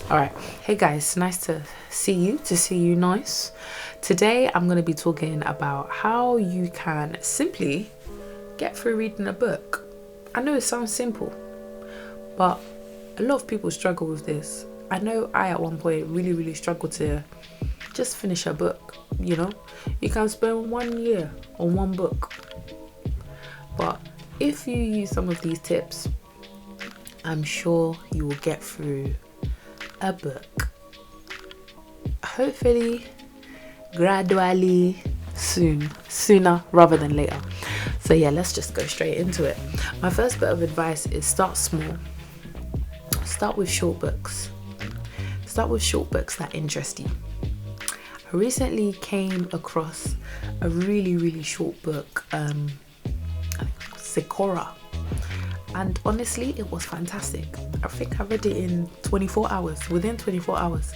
All right. Hey guys, nice to see you nice. Today I'm going to be talking about how you can simply get through reading a book. I know it sounds simple, but a lot of people struggle with this. I know I at one point really struggled to just finish a book, you know? You can spend 1 year on one book. But if you use some of these tips, I'm sure you will get through a book. Hopefully, gradually, sooner rather than later. So yeah, let's just go straight into it. My first bit of advice is start small. Start with short books. Start with short books that interest you. I recently came across a really short book, I think it was Sakura. And honestly, it was fantastic. I think I read it in 24 hours. Within 24 hours,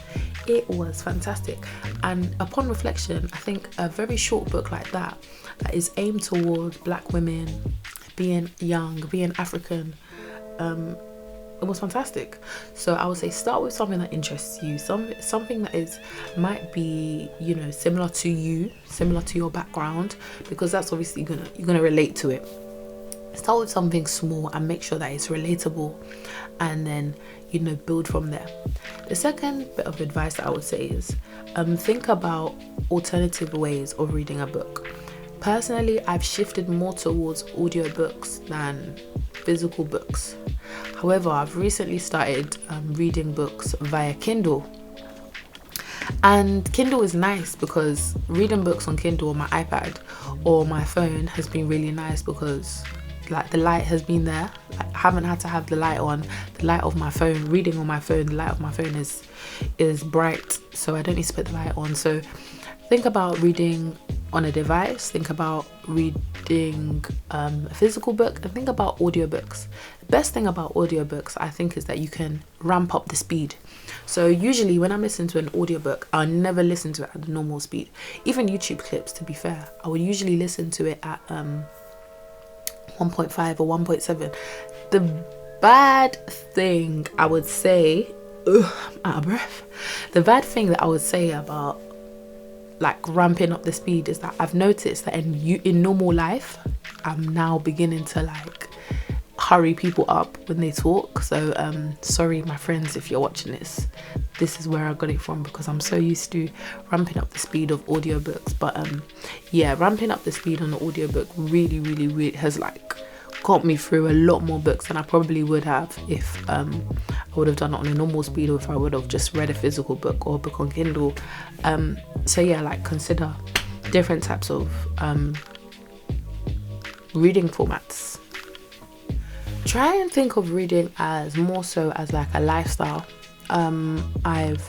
it was fantastic. And upon reflection, I think a very short book like that is aimed towards Black women, being young, being African, it was fantastic. So I would say start with something that interests you, something that might be, similar to you, similar to your background, because that's obviously you're gonna relate to it. Start with something small and make sure that it's relatable, and then build from there. The second bit of advice that I would say is think about alternative ways of reading a book. Personally, I've shifted more towards audiobooks than physical books. However, I've recently started reading books via Kindle. And Kindle is nice because reading books on Kindle or my iPad or my phone has been really nice because the light has been there. I haven't had to have the light on. The light of my phone, reading on my phone, the light of my phone is bright, so I don't need to put the light on. So think about reading on a device, think about reading a physical book, and think about audiobooks. The best thing about audiobooks, I think, is that you can ramp up the speed. So usually when I'm listening to an audiobook, I'll never listen to it at the normal speed. Even YouTube clips, to be fair, I would usually listen to it at 1.5 or 1.7. The bad thing I would say, I'm out of breath. The bad thing that I would say about ramping up the speed is that I've noticed that in normal life, I'm now beginning to hurry people up when they talk. So sorry my friends, if you're watching this is where I got it from, because I'm so used to ramping up the speed of audiobooks. But ramping up the speed on the audiobook really has got me through a lot more books than I probably would have if I would have done it on a normal speed, or if I would have just read a physical book or a book on Kindle. Consider different types of reading formats. Try and think of reading as more so as a lifestyle. I've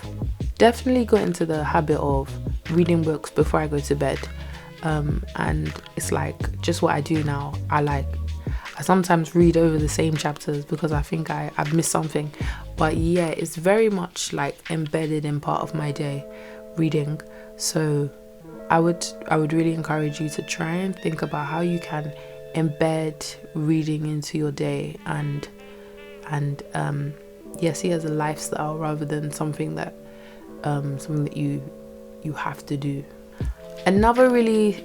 definitely got into the habit of reading books before I go to bed, and it's just what I do now. I sometimes read over the same chapters because I think I've missed something, but it's very much embedded in part of my day, reading. So I would really encourage you to try and think about how you can embed reading into your day and see it as a lifestyle rather than something that you have to do. Another really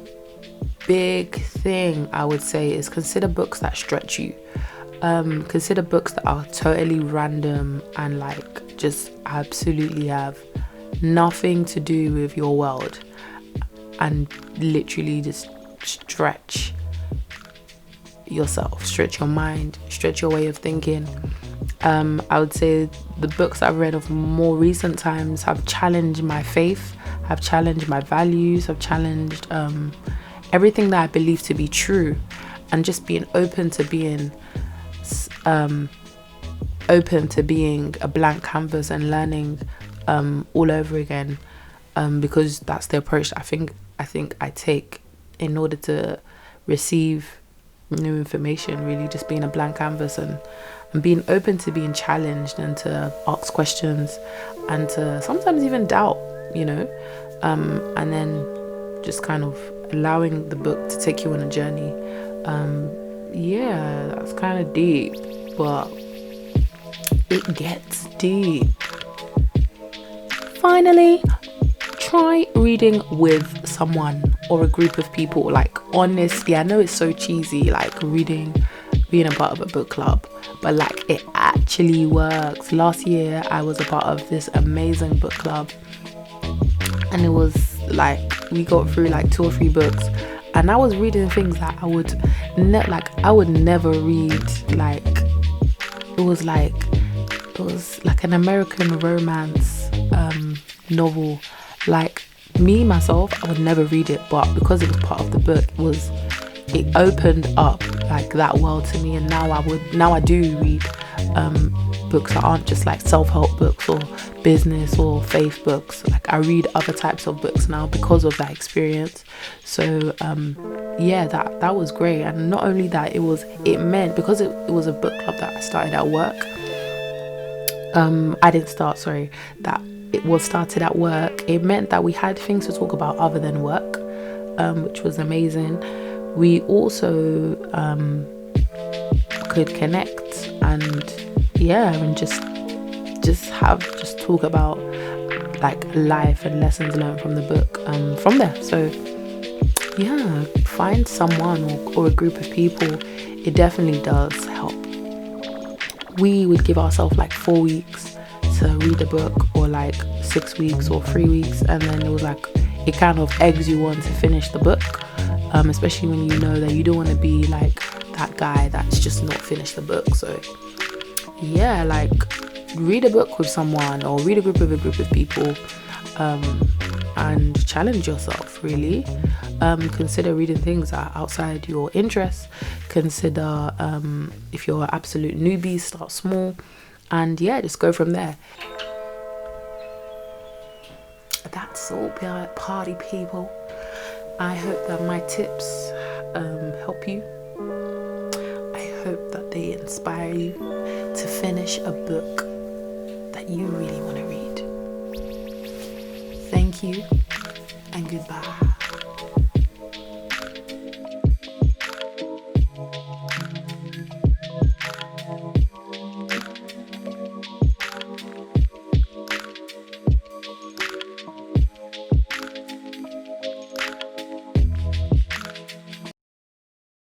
big thing I would say is consider books that stretch you. Consider books that are totally random and just absolutely have nothing to do with your world, and literally just stretch yourself, stretch your mind, stretch your way of thinking. I would say the books I've read of more recent times have challenged my faith, have challenged my values, have challenged everything that I believe to be true, and just being open to being a blank canvas and learning all over again, because that's the approach that I think I take in order to receive new information. Really just being a blank canvas and being open to being challenged and to ask questions and to sometimes even doubt, and then just kind of allowing the book to take you on a journey. That's kind of deep, but it gets deep. finally, try reading with someone or a group of people. Like, honestly, I know it's so cheesy, like being a part of a book club, but like it actually works. Last year I was a part of this amazing book club, and it was like we got through like 2 or 3 books, and I was reading things that I would never read. Like it was like an American romance novel. Like me myself, I would never read it, but because it was part of the book, it opened up like that world to me. And now I do read books that aren't just like self-help books or business or faith books. Like I read other types of books now because of that experience. So yeah, that was great. And not only that, it meant, because it was a book club that I started at work. That it was started at work. It meant that we had things to talk about other than work, which was amazing. We also could connect and just talk about like life and lessons learned from the book from there. So yeah, find someone or a group of people. It definitely does help. We would give ourselves like 4 weeks to read a book, or like 6 weeks or 3 weeks, and then it was like it kind of eggs you on to finish the book, especially when you know that you don't want to be like that guy that's just not finished the book. So yeah, like read a book with someone or read a group of people, and challenge yourself really. Consider reading things that are outside your interests. Consider if you're an absolute newbie, start small, and yeah, just go from there. That's all, party people. I hope that my tips help you. I hope that they inspire you to finish a book that you really want to read. Thank you and goodbye.